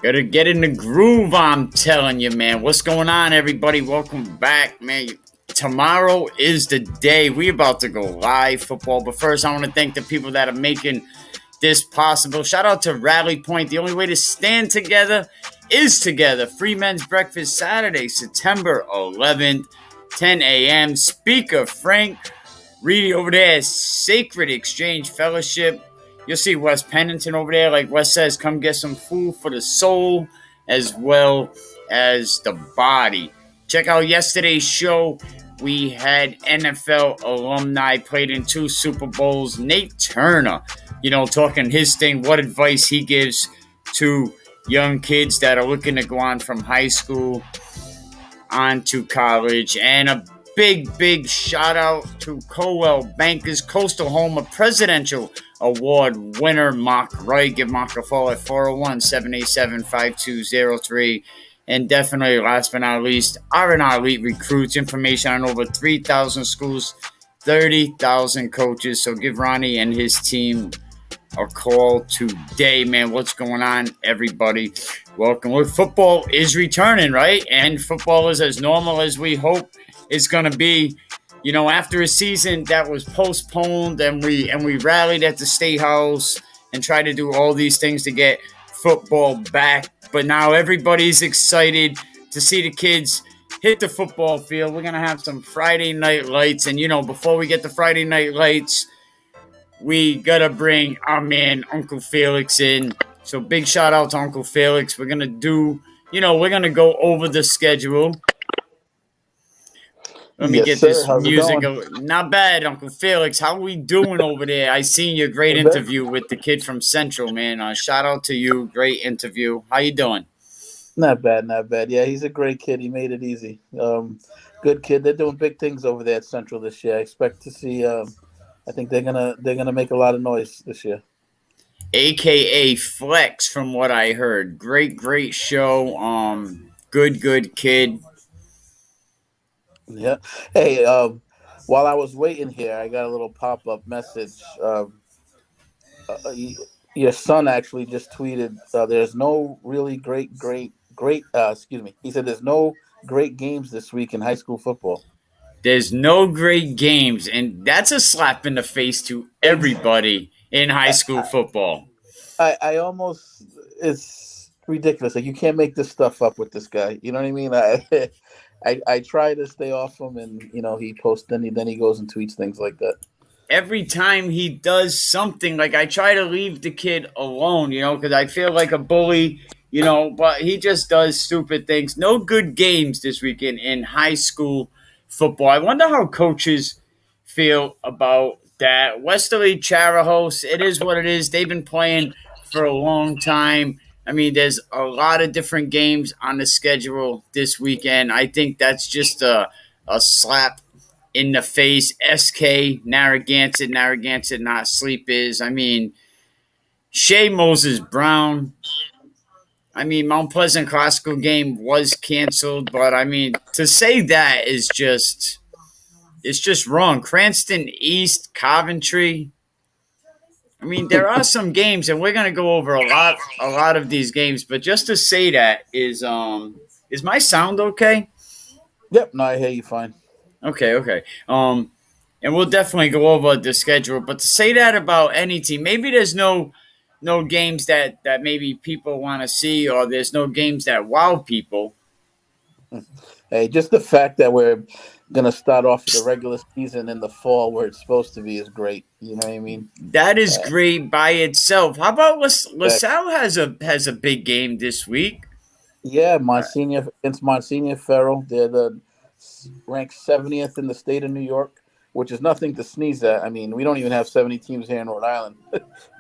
Gotta get in the groove, I'm telling you, man. What's going on, everybody? Welcome back, man. Tomorrow is the day. We're about to go live football. But first, I want to thank the people that are making this possible. Shout out to Rally Point. The only way to stand together is together. Free Men's Breakfast Saturday, September 11th, 10 a.m. Speaker Frank Reedy over there is Sacred Exchange Fellowship. You'll see Wes Pennington over there. Like Wes says, come get some food for the soul as well as the body. Check out yesterday's show. We had NFL alumni played in 2 Super Bowls. Nate Turner, talking his thing, what advice he gives to young kids that are looking to go on from high school on to college. And a big shout out to Coldwell Bankers Coastal Home, a presidential award winner, Mark Wright. Give Mark a call at 401-787-5203. And definitely, last but not least, R&R Elite Recruits. Information on over 3,000 schools, 30,000 coaches. So give Ronnie and his team a call today, man. What's going on, everybody? Welcome. Look, football is returning, right? And football is as normal as we hope it's going to be. After a season that was postponed, and we rallied at the State House and tried to do all these things to get football back. But now everybody's excited to see the kids hit the football field. We're going to have some Friday night lights. And, before we get the Friday night lights, we got to bring our man, Uncle Felix, in. So big shout out to Uncle Felix. We're going to do, we're going to go over the schedule. Let me get this music. Not bad, Uncle Felix. How are we doing over there? I seen your great interview with the kid from Central, man. Shout out to you. Great interview. How you doing? Not bad. Yeah, he's a great kid. He made it easy. Good kid. They're doing big things over there at Central this year. I expect to see. I think they're gonna make a lot of noise this year. AKA Flex, from what I heard. Great show. Good kid. Yeah. Hey, while I was waiting here, I got a little pop-up message. Your son actually just tweeted, there's no really great, he said there's no great games this week in high school football. There's no great games, and that's a slap in the face to everybody in high school football. I almost, it's ridiculous. Like, you can't make this stuff up with this guy. You know what I mean? I try to stay off him, and he posts, then he goes and tweets things like that. Every time he does something, like, I try to leave the kid alone, because I feel like a bully, but he just does stupid things. No good games this weekend in high school football. I wonder how coaches feel about that. Westerly, Chariho, it is what it is. They've been playing for a long time. I mean, there's a lot of different games on the schedule this weekend. I think that's just a slap in the face. SK, Narragansett, not sleepers. I mean, Shea Moses Brown. I mean, Mount Pleasant Classical game was canceled, but I mean, to say that is just, it's just wrong. Cranston East, Coventry. I mean, there are some games, and we're going to go over a lot of these games. But just to say that is my sound okay? Yep, no, I hear you fine. Okay. And we'll definitely go over the schedule. But to say that about any team, maybe there's no games that maybe people want to see, or there's no games that wow people. Hey, just the fact that we're going to start off the regular season in the fall where it's supposed to be is great. You know what I mean? That is great by itself. How about LaSalle has a big game this week? Yeah, Monsignor against Monsignor Farrell. They're ranked 70th in the state of New York, which is nothing to sneeze at. I mean, we don't even have 70 teams here in Rhode Island,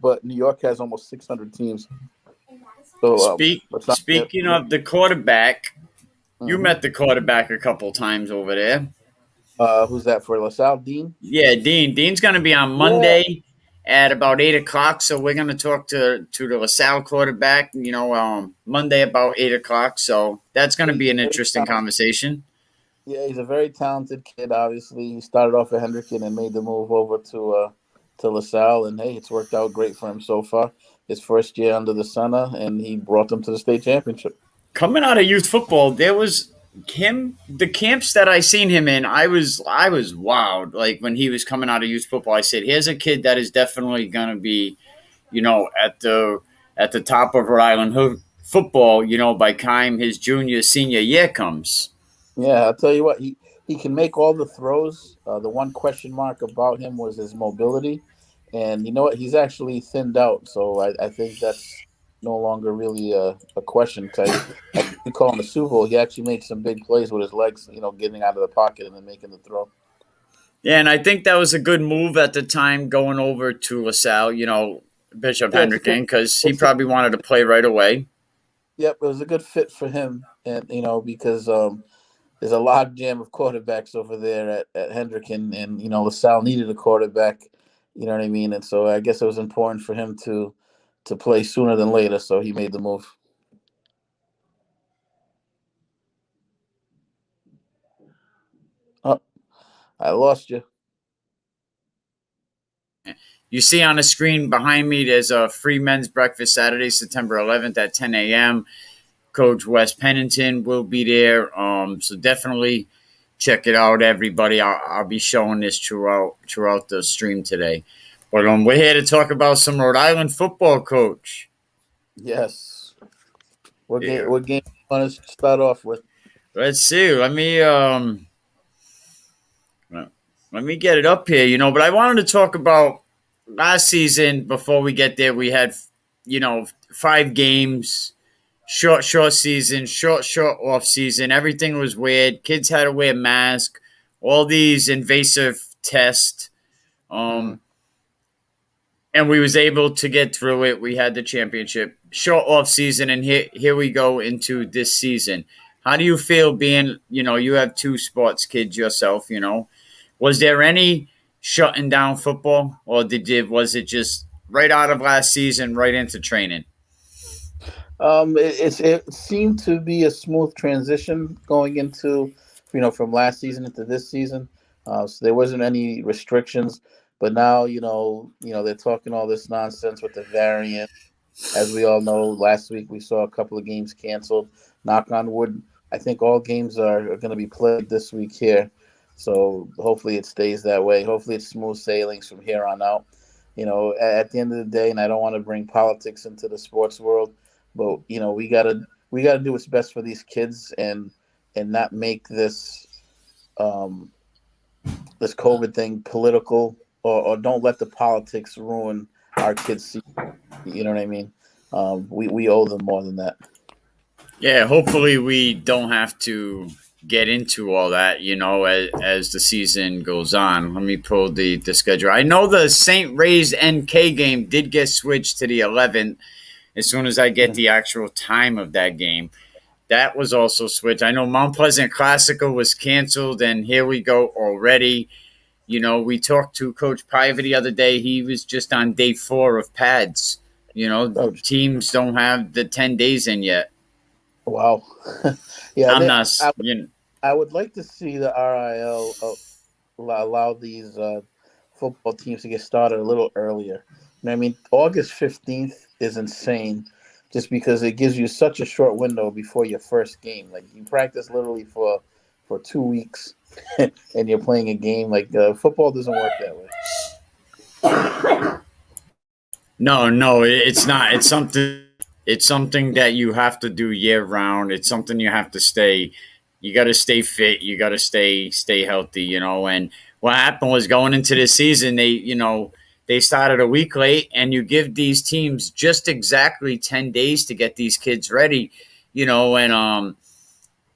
but New York has almost 600 teams. So, speaking of the quarterback, you met the quarterback a couple times over there. Who's that for LaSalle? Dean? Yeah, Dean. Dean's going to be on Monday at about 8 o'clock. So we're going to talk to the LaSalle quarterback, Monday about 8 o'clock. So that's going to be an interesting conversation. Yeah, he's a very talented kid, obviously. He started off at Hendricken and made the move over to to LaSalle, and hey, it's worked out great for him so far. His first year under the center, and he brought them to the state championship. Coming out of youth football, there was the camps that I seen him in. I was wowed. Like when he was coming out of youth football, I said, "Here's a kid that is definitely gonna be, at the top of Rhode Island football. By time his junior senior year comes." Yeah, I'll tell you what, he can make all the throws. The one question mark about him was his mobility, and you know what? He's actually thinned out, so I think that's no longer really a question. I you call him a Super Bowl. He actually made some big plays with his legs, getting out of the pocket and then making the throw. Yeah, and I think that was a good move at the time going over to LaSalle. Bishop Yeah, it's a Hendricken good. because he It's a, probably wanted to play right away. yep, it was a good fit for him, and because there's a logjam of quarterbacks over there at Hendricken, and LaSalle needed a quarterback. You know what I mean? And so I guess it was important for him to play sooner than later, so he made the move. Oh, I lost you. You see on the screen behind me, there's a free men's breakfast Saturday, September 11th at 10 a.m. Coach Wes Pennington will be there. So definitely check it out, everybody. I'll be showing this throughout the stream today. But we're here to talk about some Rhode Island football, Coach. Yes. What game? Yeah. What game you want to start off with? Let's see. Let me get it up here. But I wanted to talk about last season. Before we get there, we had 5 games. Short season, short off season. Everything was weird. Kids had to wear masks. All these invasive tests. Mm-hmm. Um, and we was able to get through it. We had the championship. Short off season, and here we go into this season. How do you feel being? You have 2 sports kids yourself. Was there any shutting down football, or was it just right out of last season, right into training? It seemed to be a smooth transition going into, from last season into this season. So there wasn't any restrictions, but now, they're talking all this nonsense with the variant. As we all know, last week we saw a couple of games canceled. Knock on wood, I think all games are going to be played this week here. So hopefully it stays that way. Hopefully it's smooth sailings from here on out. At the end of the day, and I don't want to bring politics into the sports world, but we gotta do what's best for these kids and not make um, this COVID thing political, or don't let the politics ruin our kids' season. You know what I mean? We owe them more than that. Yeah, hopefully we don't have to get into all that, as the season goes on. Let me pull the schedule. I know the St. Ray's NK game did get switched to the 11th as soon as I get the actual time of that game. That was also switched. I know Mount Pleasant Classical was canceled, and here we go already. We talked to Coach Piver the other day. He was just on day 4 of pads. Oh, Teams don't have the 10 days in yet. wow. Yeah, I'm not, I would like to see the RIL allow these football teams to get started a little earlier. I mean, August 15th is insane just because it gives you such a short window before your first game. Like, you practice literally for 2 weeks and you're playing a game. Like, football doesn't work that way. no, it's not. It's something that you have to do year round. It's something you have to stay. You got to stay fit. You got to stay healthy. And what happened was going into this season, they started a week late, and you give these teams just exactly 10 days to get these kids ready. And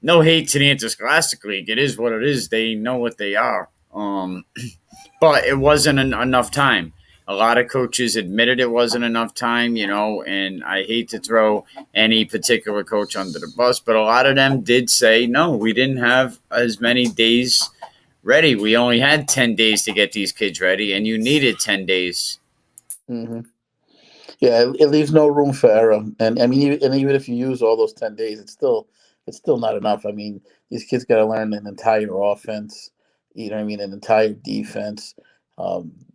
no hate to the Interscholastic League. It is what it is. They know what they are. But it wasn't enough time. A lot of coaches admitted it wasn't enough time, and I hate to throw any particular coach under the bus, but a lot of them did say, no, we didn't have as many days ready. We only had 10 days to get these kids ready, and you needed 10 days. Hmm. Yeah, it leaves no room for error. And I mean, even if you use all those 10 days, it's still not enough. I mean, these kids got to learn an entire offense. You know what I mean? An entire defense.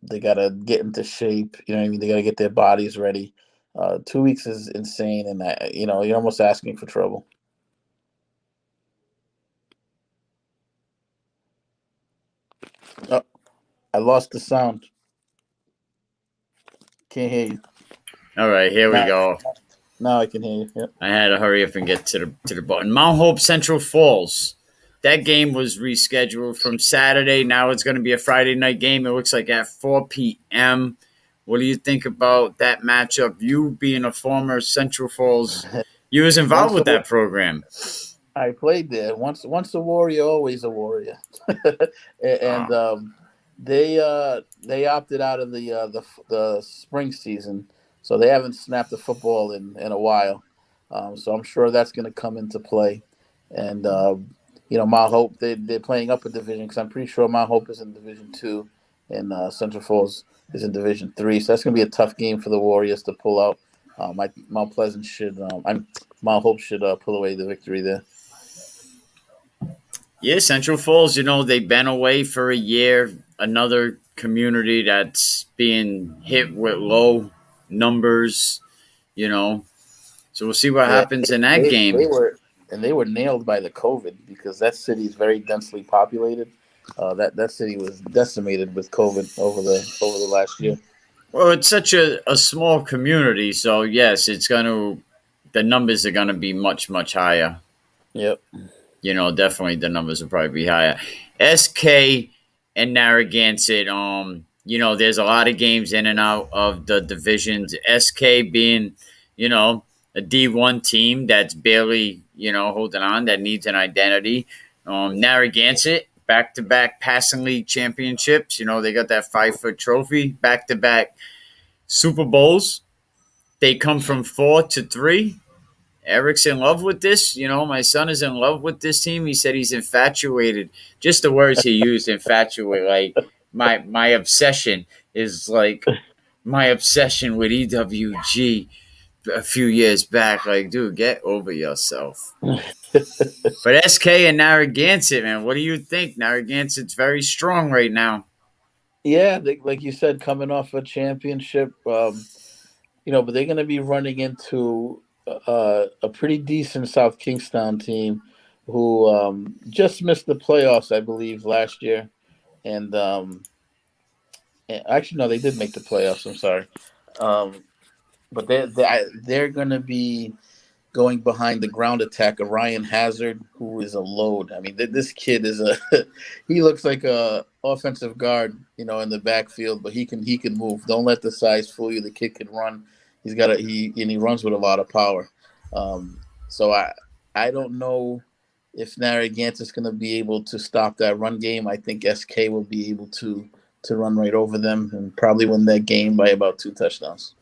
They gotta get into shape. You know what I mean? They gotta get their bodies ready. 2 weeks is insane, and you're almost asking for trouble. Oh, I lost the sound. Can't hear you. All right, here we Now, go. now I can hear you. Yep. I had to hurry up and get to the button. Mount Hope Central Falls. That game was rescheduled from Saturday. Now it's going to be a Friday night game. It looks like at 4 p.m. What do you think about that matchup? You being a former Central Falls, you was involved Once a, with that program. I played there. Once a warrior, always a warrior. And Um, they opted out of the spring season, so they haven't snapped the football in a while. So I'm sure that's going to come into play. And Mount Hope they're playing up a division because I'm pretty sure Mount Hope is in Division 2, and Central Falls is in Division 3. So that's going to be a tough game for the Warriors to pull out. Mount Pleasant should Mount Hope should pull away the victory there. yeah, Central Falls, they've been away for a year. Another community that's being hit with low numbers, you know. So we'll see what Yeah, happens in that they game. were nailed by the COVID because that city is very densely populated. That city was decimated with COVID over the last year. Well, it's such a small community, so yes, the numbers are gonna be much, much higher. Yep. Definitely the numbers will probably be higher. SK and Narragansett, there's a lot of games in and out of the divisions. SK being, you know, a D1 team that's barely, holding on, that needs an identity. Narragansett, back to back passing league championships. They got that 5 foot trophy, back to back Super Bowls. They come from 4 to 3. Eric's in love with this. My son is in love with this team. He said he's infatuated. Just the words he used, infatuate. Like my obsession is like my obsession with EWG a few years back. Like, dude, get over yourself. But SK and Narragansett, man, what do you think? Narragansett's very strong right now. Yeah, like you said, coming off a championship, but they're going to be running into a pretty decent South Kingstown team who just missed the playoffs, I believe, last year. And actually, no, they did make the playoffs. I'm sorry. Um, but they're going to be going behind the ground attack of Ryan Hazard, who is a load. I mean, this kid is he looks like a offensive guard, in the backfield, but he can move. Don't let the size fool you. The kid can run. He runs with a lot of power. So I don't know if Narragansett is going to be able to stop that run game. I think SK will be able to run right over them and probably win that game by about 2 touchdowns.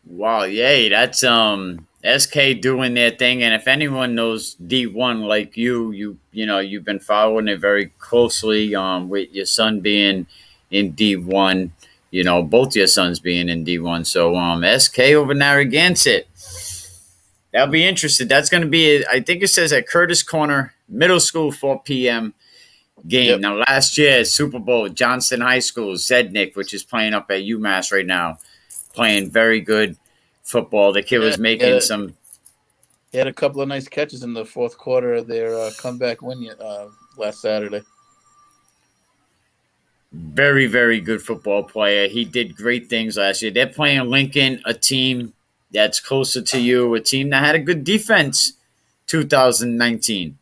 Wow, yay! That's SK doing their thing, and if anyone knows D1 like you've been following it very closely. With your son being in D1, both your sons being in D1. So SK over Narragansett. That'll be interesting. That's going to be, I think it says at Curtis Corner Middle School, 4 p.m. game. Yep. Now, last year, Super Bowl, Johnston High School, Zednik, which is playing up at UMass right now, playing very good football. The kid Yeah, was making some he had a couple of nice catches in the fourth quarter of their comeback win last Saturday. very, very good football player. He did great things last year. They're playing Lincoln, a team that's closer to you, a team that had a good defense 2019.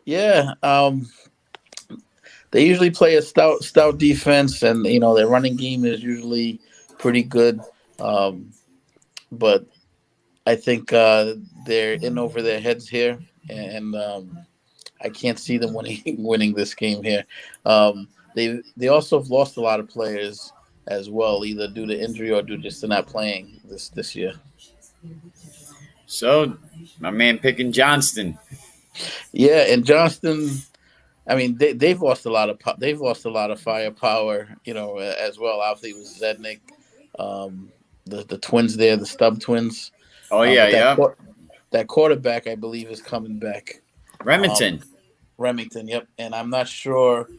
Yeah, they usually play a stout defense, and their running game is usually pretty good. Um, but I think they're in over their heads here, and I can't see them winning this game here. They also have lost a lot of players as well, either due to injury or due just to not playing this year. So, my man picking Johnston. Yeah, and Johnston. I mean, they've lost they've lost a lot of firepower, as well. Obviously, with Zednik, the twins there, the Stubb twins. Oh, yeah, But yeah. that quarterback, I believe, is coming back. Um, Remington. Remington, yep. And I'm not sure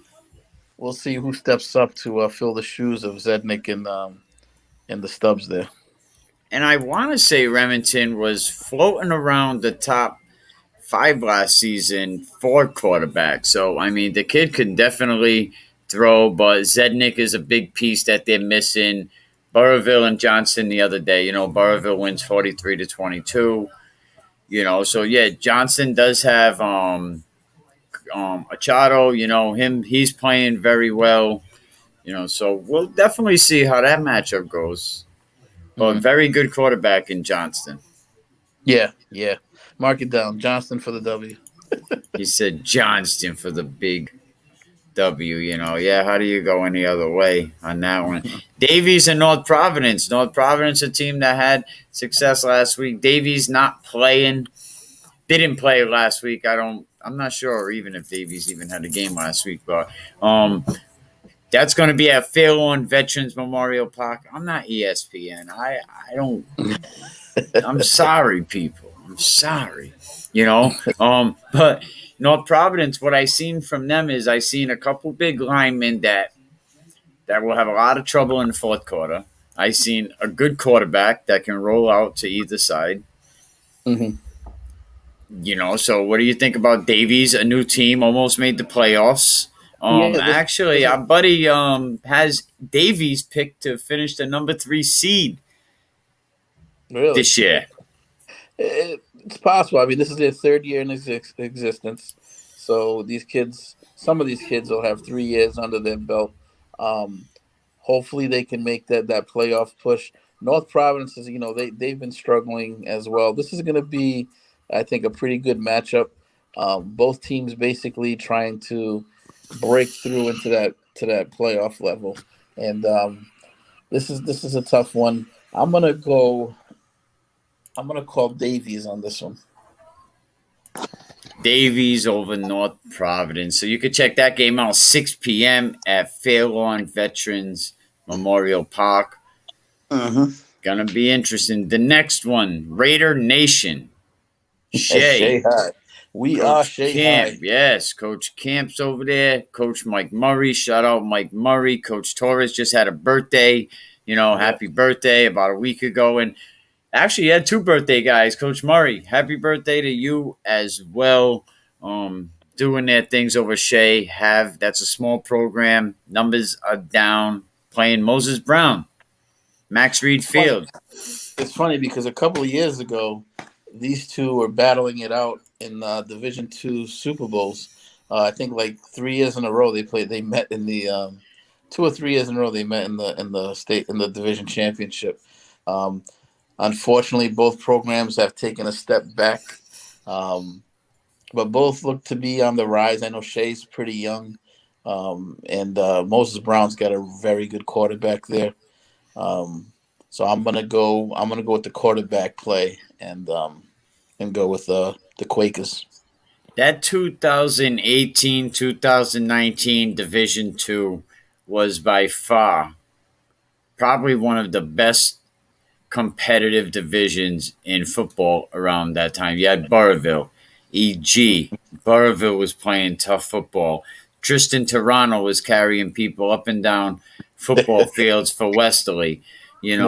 we'll see who steps up to fill the shoes of Zednik and the Stubbs there. And I want to say Remington was floating around the top five last season for quarterback. So, I mean, the kid could definitely throw, but Zednik is a big piece that they're missing. Burrowville and Johnston the other day, Burrowville wins 43-22. So yeah, Johnston does have Achado, he's playing very well. So we'll definitely see how that matchup goes. But very good quarterback in Johnston. Yeah. Mark it down. Johnston for the W. He said Johnston for the big W. Yeah. How do you go any other way on that one? Davies and North Providence. North Providence, a team that had success last week. Davies not playing. Didn't play last week. I'm not sure even if Davies even had a game last week, but that's going to be at Fairlawn Veterans Memorial Park. I'm not ESPN. I don't. I'm sorry, people. I'm sorry. But North Providence, what I seen from them is I seen a couple big linemen that will have a lot of trouble in the fourth quarter. I seen a good quarterback that can roll out to either side. Mm-hmm. So what do you think about Davies? A new team, almost made the playoffs. Actually, our buddy has Davies picked to finish the number 3 seed this year. It's possible. I mean, this is their third year in existence. So some of these kids will have 3 years under their belt. Hopefully they can make that playoff push. North Providence is, they've been struggling as well. This is going to be, I think, a pretty good matchup. Both teams basically trying to break through into that playoff level, and this is a tough one. I'm gonna call Davies on this one. Davies over North Providence. So you could check that game out 6 p.m. at Fairlawn Veterans Memorial Park. Gonna be interesting. The next one, Raider Nation. Shea. We are Shea Camp. High. Yes, Coach Camp's over there. Coach Mike Murray. Shout out Mike Murray. Coach Torres just had a birthday. Happy birthday about a week ago. And actually, he had 2 birthday guys. Coach Murray, happy birthday to you as well. Doing their things over Shea. That's a small program. Numbers are down. Playing Moses Brown. Max Reed Field. It's funny because a couple of years ago, these two were battling it out in Division II Super Bowls. I think like 3 years in a row they met in the 2 or 3 years in a row they met in the division championship. Unfortunately, both programs have taken a step back, but both look to be on the rise. I know Shea's pretty young, and Moses Brown's got a very good quarterback there. So I'm gonna go with the quarterback play and go with the Quakers. That 2018-2019 Division II was by far probably one of the best competitive divisions in football around that time. You had Burrowville, E.G. Burrowville was playing tough football. Tristan Toronto was carrying people up and down football fields for Westerly. You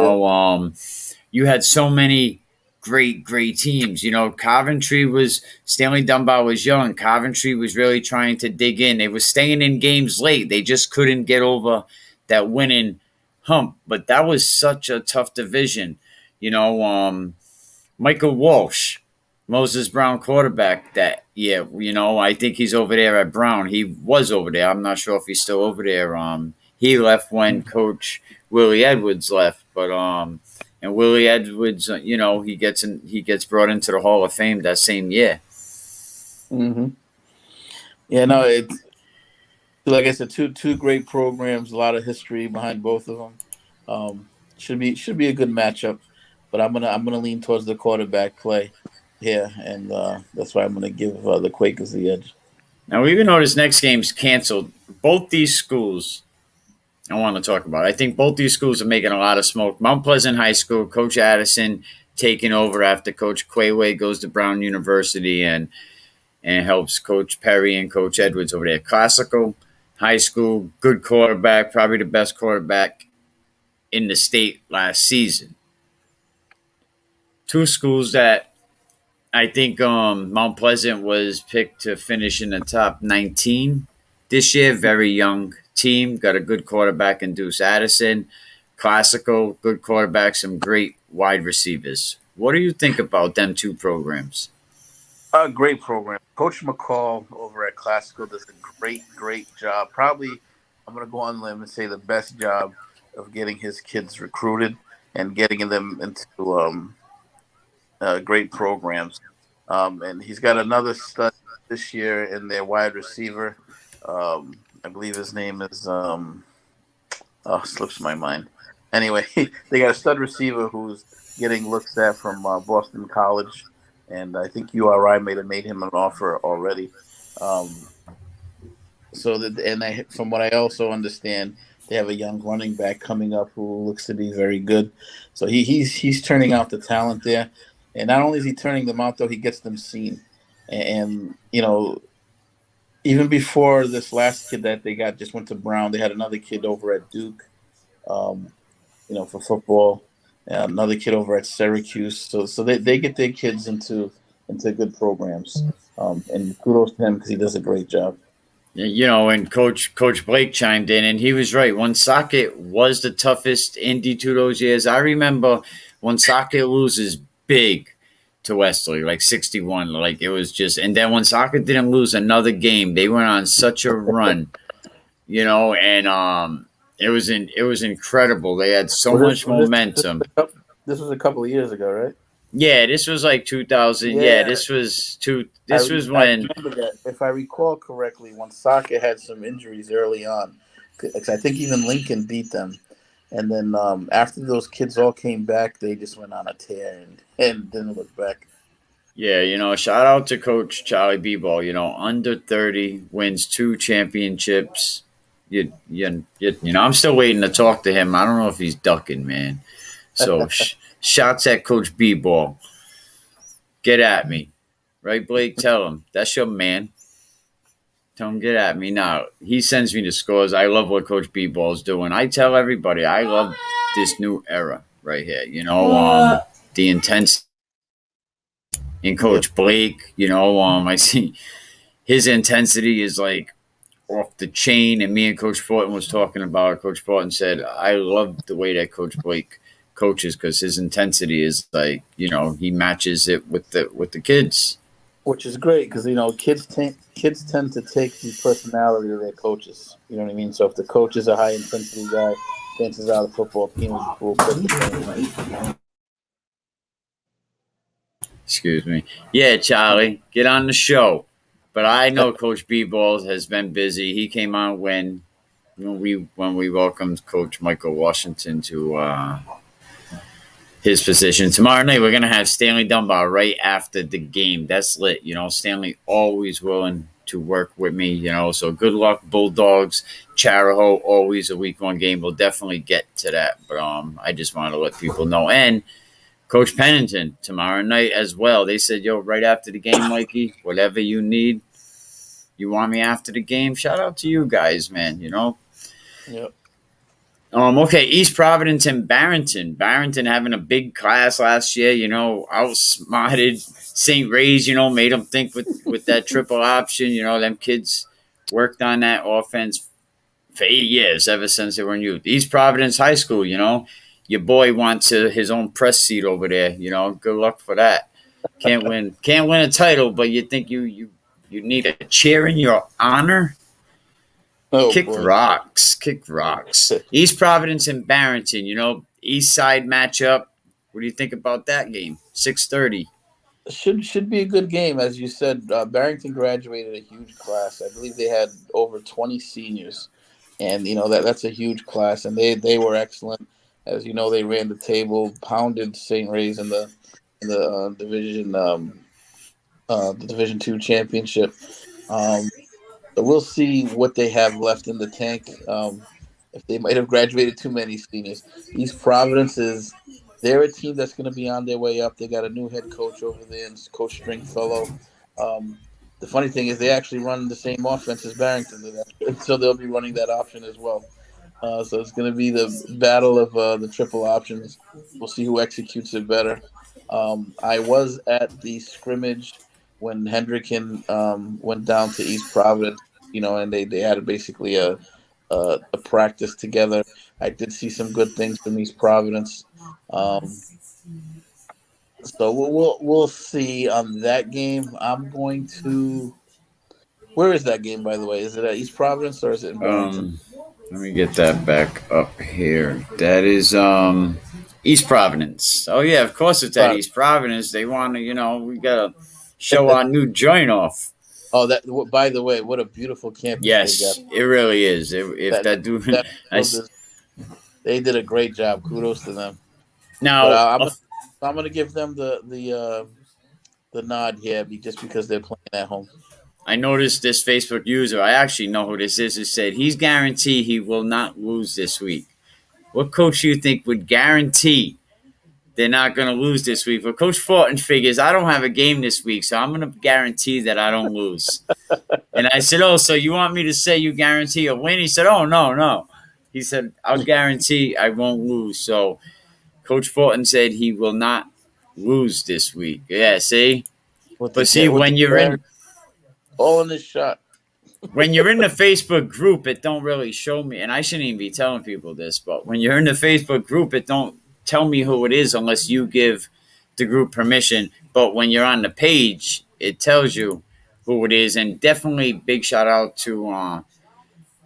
had so many great teams. Coventry Stanley Dunbar was young. Coventry was really trying to dig in. They were staying in games late. They just couldn't get over that winning hump. But that was such a tough division. Michael Walsh, Moses Brown quarterback that year. I think he's over there at Brown. He was over there. I'm not sure if he's still over there. He left when Coach Willie Edwards left, but and Willie Edwards, he gets brought into the Hall of Fame that same year. Mm-hmm. Yeah, no, it's like I said, two great programs, a lot of history behind both of them. Should be a good matchup, but I'm gonna lean towards the quarterback play here, and that's why I'm gonna give the Quakers the edge. Now, even though this next game's canceled, both these schools I want to talk about. I think both these schools are making a lot of smoke. Mount Pleasant High School, Coach Addison taking over after Coach Quayway goes to Brown University and helps Coach Perry and Coach Edwards over there. Classical high school, good quarterback, probably the best quarterback in the state last season. Two schools that I think Mount Pleasant was picked to finish in the top 19 this year. Very young team, got a good quarterback in Deuce Addison. Classical, good quarterback, some great wide receivers. What do you think about them two programs? A great program. Coach McCall over at Classical does a great job. Probably, I'm going to go on limb and say the best job of getting his kids recruited and getting them into great programs. And he's got another stud this year in their wide receiver. I believe his name is slips my mind. Anyway, they got a stud receiver who's getting looks at from Boston College, and I think URI made him an offer already. Um, from what I also understand, they have a young running back coming up who looks to be very good. So he's turning out the talent there, and not only is he turning them out, though he gets them seen. And even before this last kid that they got just went to Brown, they had another kid over at Duke, um, for football. Another kid over at Syracuse. So they get their kids into good programs. And kudos to him because he does a great job. And Coach Blake chimed in, and he was right. Woonsocket was the toughest in D2 those years. I remember Woonsocket loses big to Wesley, like 61. Like it was just, and then Woonsocket didn't lose another game. They went on such a run, and it was incredible. They had so much momentum. This was a couple of years ago, right? Yeah, this was like 2000. Yeah, this was when. I remember that. If I recall correctly, Woonsocket had some injuries early on. I think even Lincoln beat them, and then after those kids all came back, they just went on a tear and didn't look back. Yeah, shout out to Coach Charlie B-Ball. Under 30 wins 2 championships. I'm still waiting to talk to him. I don't know if he's ducking, man. So shots at Coach B-Ball. Get at me. Right, Blake? Tell him. That's your man. Tell him get at me. Now, he sends me the scores. I love what Coach B-Ball's doing. I tell everybody I love this new era right here. The intensity in Coach Blake. I see his intensity is like off the chain. And me and Coach Fortin was talking about it. Coach Fortin said, I love the way that Coach Blake coaches because his intensity is like, he matches it with the kids. Which is great because, kids tend to take the personality of their coaches. You know what I mean? So if the coach is a high intensity guy, chances are the football team will put the same. Excuse me. Yeah, Charlie, get on the show. But I know Coach B-Balls has been busy. He came on when we welcomed Coach Michael Washington to his position. Tomorrow night we're gonna have Stanley Dunbar right after the game. That's lit. Stanley always willing to work with me. So good luck, Bulldogs. Chariho, always a week 1 game. We'll definitely get to that. But I just wanted to let people know. And Coach Pennington tomorrow night as well. They said, right after the game, Mikey, whatever you need, you want me after the game, shout out to you guys, man, Yep. Okay, East Providence and Barrington. Barrington having a big class last year, outsmarted St. Ray's, made them think with that triple option. Them kids worked on that offense for 8 years, ever since they were in youth. East Providence High School, your boy wants his own press seat over there. Good luck for that. Can't win a title, but you think you need a chair in your honor? Oh, kick boy. rocks. East Providence and Barrington, East Side matchup. What do you think about that game? 6:30. Should be a good game, as you said. Barrington graduated a huge class. I believe they had over 20 seniors, and that's a huge class. And they were excellent. As you know, they ran the table, pounded St. Ray's in the division the Division II championship. So we'll see what they have left in the tank. If they might have graduated too many seniors. East Providence they're a team that's going to be on their way up. They got a new head coach over there, and Coach Stringfellow. the funny thing is they actually run the same offense as Barrington did, so they'll be running that option as well. So it's going to be the battle of the triple options. We'll see who executes it better. I was at the scrimmage when Hendricken went down to East Providence, and they had basically a practice together. I did see some good things from East Providence. So we'll see on that game. I'm going to. Where is that game, by the way? Is it at East Providence or is it in Barrington? Um, Let me get that back up here. That is East Providence. Oh yeah, of course it's at Providence. East Providence. They want to, we gotta show our new joint off. Oh, that. By the way, what a beautiful campus they got. Yes, it really is. If That that dude, that they did a great job. Kudos to them. But now I'm gonna give them the nod here, just because they're playing at home. I noticed this Facebook user. I actually know who this is. Who said he's guaranteed he will not lose this week. What coach do you think would guarantee they're not going to lose this week? Well, Coach Fortin figures I don't have a game this week, so I'm going to guarantee that I don't lose. And I said, "Oh, so you want me to say you guarantee a win?" He said, "Oh, no, no." He said, "I'll guarantee I won't lose." So Coach Fortin said he will not lose this week. Yeah, see? But see, when you're in all in this shot. When you're in the Facebook group, it don't really show me, and I shouldn't even be telling people this, but when you're in the Facebook group, it don't tell me who it is unless you give the group permission. But when you're on the page, it tells you who it is. And definitely big shout out to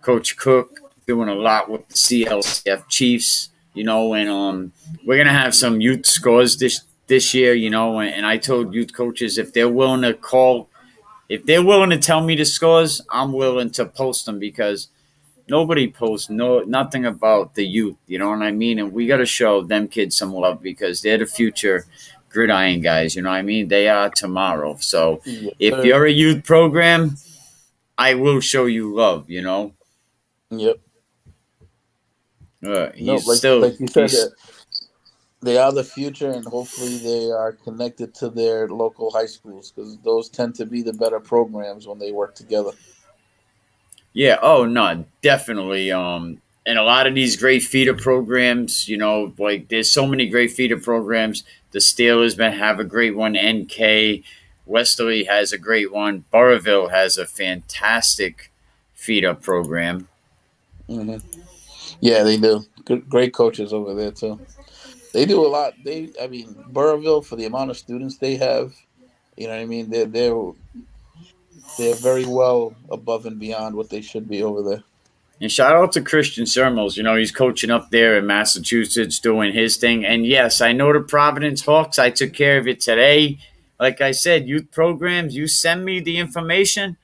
Coach Cook doing a lot with the CLCF Chiefs, and we're gonna have some youth scores this year, and I told youth coaches if they're willing to tell me the scores, I'm willing to post them because nobody posts nothing about the youth. You know what I mean? And we got to show them kids some love because they're the future gridiron guys. You know what I mean? They are tomorrow. So if you're a youth program, I will show you love. Yep. Like you said, they are the future, and hopefully they are connected to their local high schools because those tend to be the better programs when they work together. Yeah. Oh no, definitely. And a lot of these great feeder programs, like there's so many great feeder programs. The Steelers have a great one. NK, Westerly has a great one. Burrillville has a fantastic feeder program. Mm-hmm. Yeah, they do. Great coaches over there too. They do a lot. Burrillville, for the amount of students they have, you know what I mean. They're very well above and beyond what they should be over there. And shout out to Christian Sermels. He's coaching up there in Massachusetts doing his thing. And yes, I know the Providence Hawks. I took care of it today. Like I said, youth programs, you send me the information.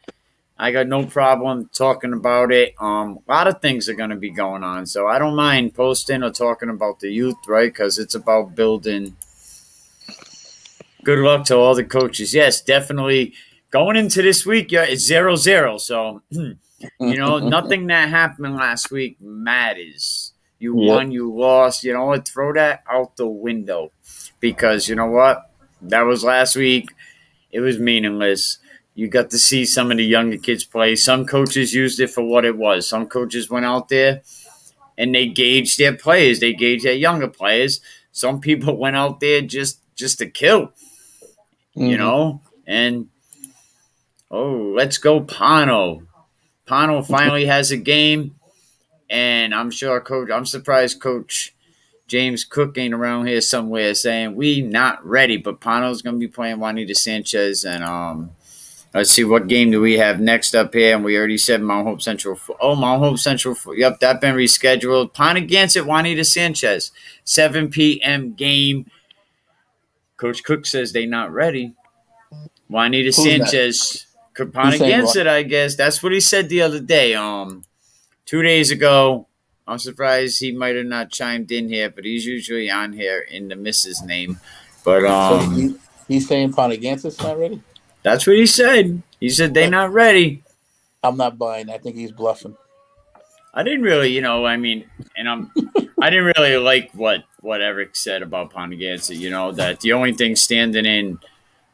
I got no problem talking about it. A lot of things are going to be going on. So I don't mind posting or talking about the youth, right? Because it's about building. Good luck to all the coaches. Yes, definitely. Going into this week, yeah, it's 0-0. So, nothing that happened last week matters. You won, you lost. You know what? Throw that out the window. Because you know what? That was last week. It was meaningless. You got to see some of the younger kids play. Some coaches used it for what it was. Some coaches went out there and they gauged their players. They gauged their younger players. Some people went out there just to kill, And, let's go Pano. Pano finally has a game, and I'm surprised Coach James Cook ain't around here somewhere saying we not ready. But Pano's going to be playing Juanita Sanchez, and let's see, what game do we have next up here? And we already said Mount Hope Central. Oh, Mount Hope Central. Yep, that's been rescheduled. Pontiac Juanita Sanchez, 7 p.m. game. Coach Cook says they not ready. Juanita Sanchez. Pontiac, I guess. That's what he said the other day. 2 days ago. I'm surprised he might have not chimed in here, but he's usually on here in the missus name. But so he's saying Pontiac not ready? That's what he said. He said they're not ready. I'm not buying. I think he's bluffing. I didn't really, I didn't really like what Eric said about Pontiac. That the only thing standing in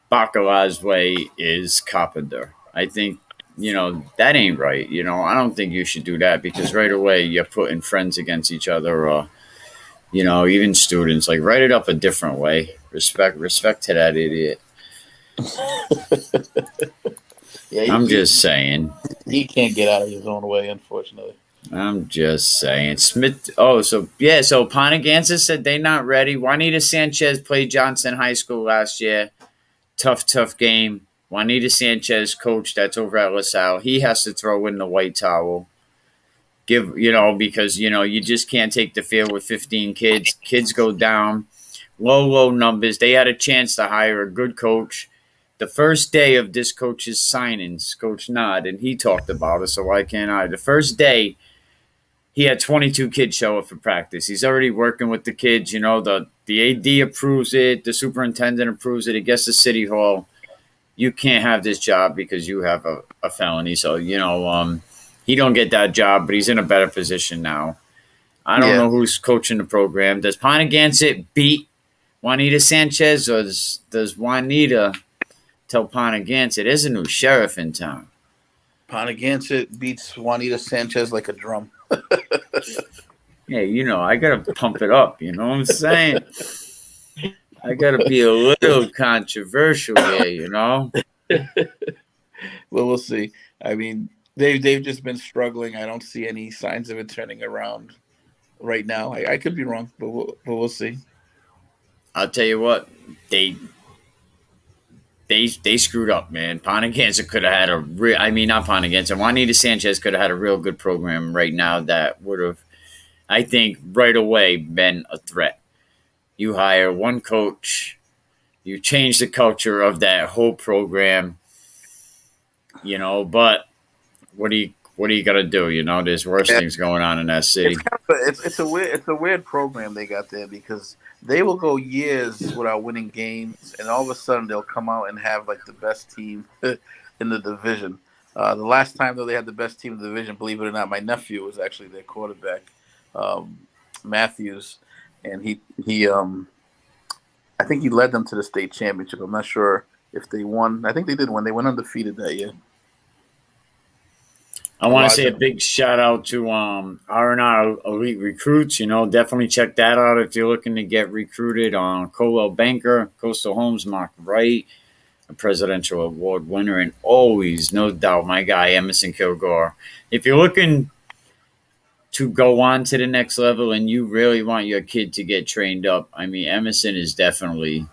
Bacala's way is Carpenter. I think, that ain't right. I don't think you should do that because right away you're putting friends against each other or, even students. Like, write it up a different way. Respect to that idiot. Yeah, I'm just saying. he can't get out of his own way, unfortunately. I'm just saying. Smith. Oh, so yeah. So Ponagansett said they not ready. Juanita Sanchez played Johnston High School last year. Tough game. Juanita Sanchez, coach that's over at LaSalle, he has to throw in the white towel. Because you just can't take the field with 15 kids. Kids go down. Low numbers. They had a chance to hire a good coach. The first day of this coach's signings, Coach Nod, and he talked about it, so why can't I? The first day, he had 22 kids show up for practice. He's already working with the kids. The AD approves it. The superintendent approves it. It gets to City Hall. You can't have this job because you have a felony. So, he don't get that job, but he's in a better position now. I don't know who's coaching the program. Does Ponagansett beat Juanita Sanchez, or does Juanita tell Ponagansett there's a new sheriff in town? Ponagansett beats Juanita Sanchez like a drum. Yeah, I gotta pump it up. You know what I'm saying? I gotta be a little controversial here. Well, we'll see. I mean, they've just been struggling. I don't see any signs of it turning around right now. I could be wrong, but we'll see. I'll tell you what, they screwed up, man. Ponagansett could have had a real. I mean, not Ponagansett. Juanita Sanchez could have had a real good program right now that would have, I think, right away been a threat. You hire one coach, you change the culture of that whole program, but what are you gonna do? There's worse things going on in that city. It's a weird program they got there because they will go years without winning games, and all of a sudden they'll come out and have like the best team in the division. The last time though they had the best team in the division, believe it or not, my nephew was actually their quarterback, Matthews, and he I think he led them to the state championship. I'm not sure if they won. I think they did win. They went undefeated that year. I want to say a big shout out to R&R Elite Recruits. Definitely check that out if you're looking to get recruited. On Colwell Banker, Coastal Homes, Mark Wright, a presidential award winner, and always, no doubt, my guy Emerson Kilgore. If you're looking to go on to the next level and you really want your kid to get trained up, I mean, Emerson is definitely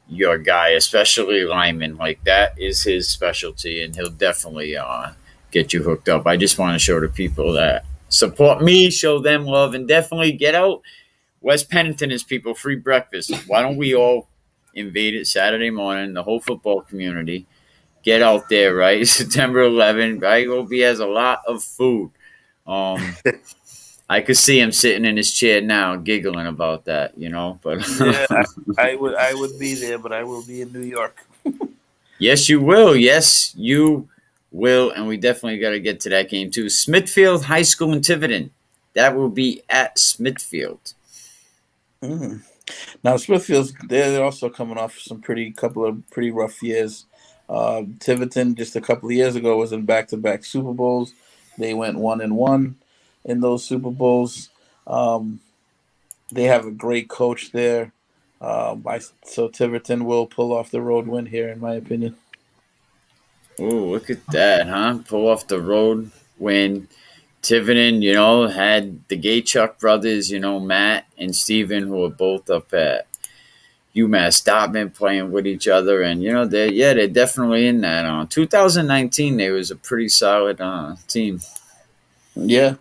your guy, especially lineman. Like, that is his specialty, and he'll definitely get you hooked up. I just want to show the people that support me, show them love, and definitely get out. Wes Pennington is people free breakfast. Why don't we all invade it Saturday morning, the whole football community? Get out there, right? September 11th, right? He has a lot of food. I could see him sitting in his chair now, giggling about that, But yeah, I would be there, but I will be in New York. Yes, you will. Yes, you will, and we definitely got to get to that game too. Smithfield High School in Tiverton. That will be at Smithfield. Mm. Now Smithfield's they're also coming off some couple of pretty rough years. Tiverton just a couple of years ago was in back-to-back Super Bowls. They went 1-1 in those Super Bowls. They have a great coach there. So Tiverton will pull off the road win here, in my opinion. Oh, look at that, huh? Pull off the road win. Tiverton, had the Gaychuk brothers, Matt and Steven, who are both up at UMass Stockman playing with each other. And, they're definitely in that. 2019, they was a pretty solid team. Yeah.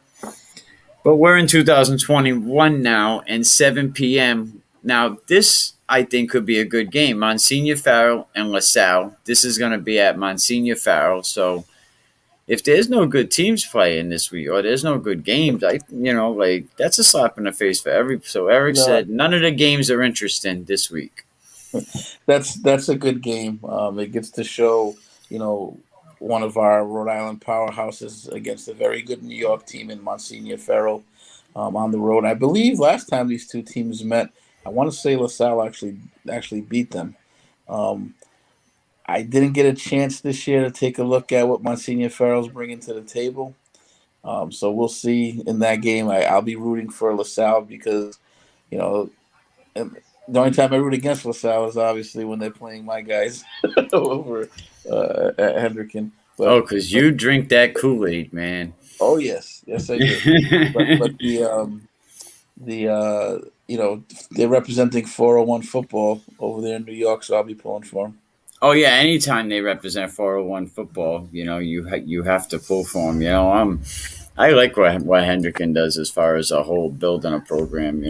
But we're in 2021 now, and 7 p.m. Now, this, I think, could be a good game. Monsignor Farrell and LaSalle. This is going to be at Monsignor Farrell. So, if there's no good teams playing this week, or there's no good games, that's a slap in the face for every. So Eric said none of the games are interesting this week. That's a good game. It gets to show, one of our Rhode Island powerhouses against a very good New York team in Monsignor Farrell on the road. I believe last time these two teams met, I want to say LaSalle actually beat them. I didn't get a chance this year to take a look at what Monsignor Farrell's bringing to the table. So we'll see in that game. I'll be rooting for LaSalle because, you know, and the only time I root against LaSalle is obviously when they're playing my guys over at Hendricken. Oh, because you drink that Kool-Aid, man. Oh yes, yes I do. But the they're representing 401 football over there in New York, so I'll be pulling for them. Oh yeah, anytime they represent 401 football, you have to pull for them. I like what Hendricken does as far as a whole building a program.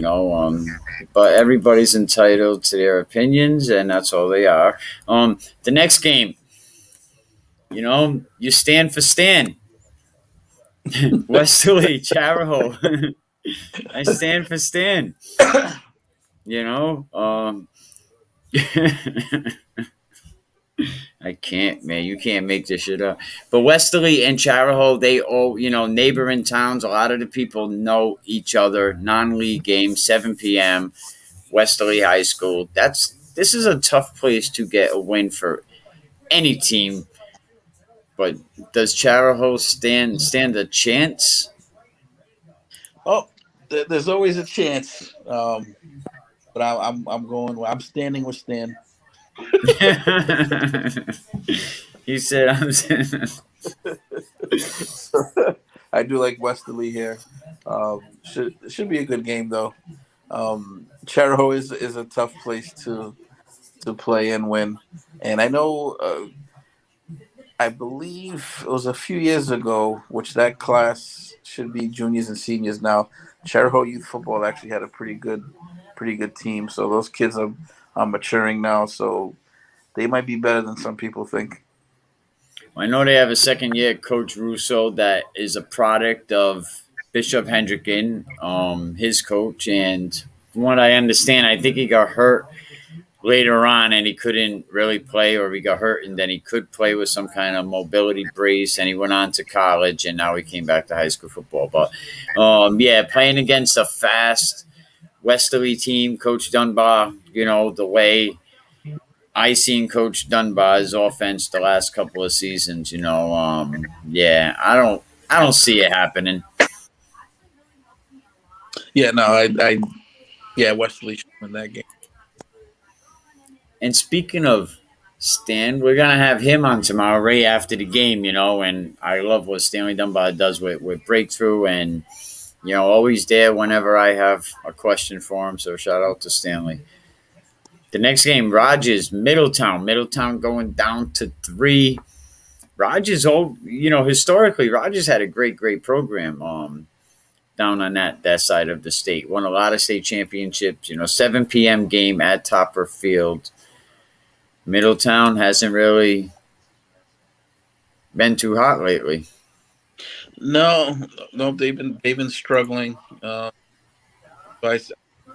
But everybody's entitled to their opinions, and that's all they are. The next game, you stand for Stan. Westerly Chariho. I stand for Stan. You know, I can't, man. You can't make this shit up. But Westerly and Chariho, they all, neighboring towns. A lot of the people know each other. Non-league game, 7 p.m. Westerly High School. This is a tough place to get a win for any team. But does Chariho stand a chance? Oh, there's always a chance. But I'm going. I'm standing with Stan. He said, "I'm." I do like Westerly here. Should be a good game though. Chariho is a tough place to play and win, and I know. I believe it was a few years ago, which that class should be juniors and seniors now. Chariho youth football actually had a pretty good team. So those kids are maturing now, so they might be better than some people think. I know they have a second year coach Russo that is a product of Bishop Hendricken, his coach, and from what I understand, I think he got hurt later on and he couldn't really play, or he got hurt and then he could play with some kind of mobility brace, and he went on to college and now he came back to high school football. But yeah, playing against a fast Westerly team, Coach Dunbar, the way I seen Coach Dunbar's offense the last couple of seasons. Yeah, I don't see it happening. Yeah, no, yeah, Wesley should win that game. And speaking of Stan, we're gonna have him on tomorrow, right after the game. And I love what Stanley Dunbar does with breakthrough, and always there whenever I have a question for him. So shout out to Stanley. The next game, Rogers, Middletown. Middletown going down to 3. Rogers, historically, Rogers had a great program down on that side of the state. Won a lot of state championships. 7 p.m. game at Topper Field. Middletown hasn't really been too hot lately. No, they've been struggling. But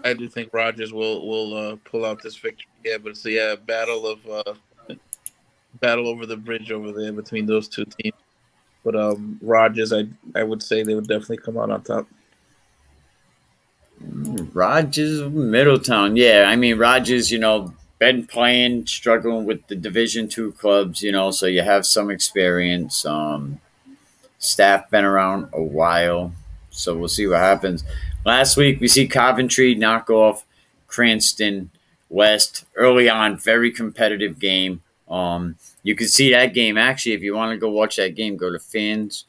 I do think Rogers will pull out this victory. Yeah, but it's battle over the bridge over there between those two teams. But Rogers, I would say they would definitely come out on top. Rogers, Middletown. Yeah, I mean Rogers. Been playing, struggling with the Division II clubs. So you have some experience. Staff been around a while, so we'll see what happens. Last week we see Coventry knock off Cranston West early on. Very competitive game. You can see that game actually. If you want to go watch that game, go to Fans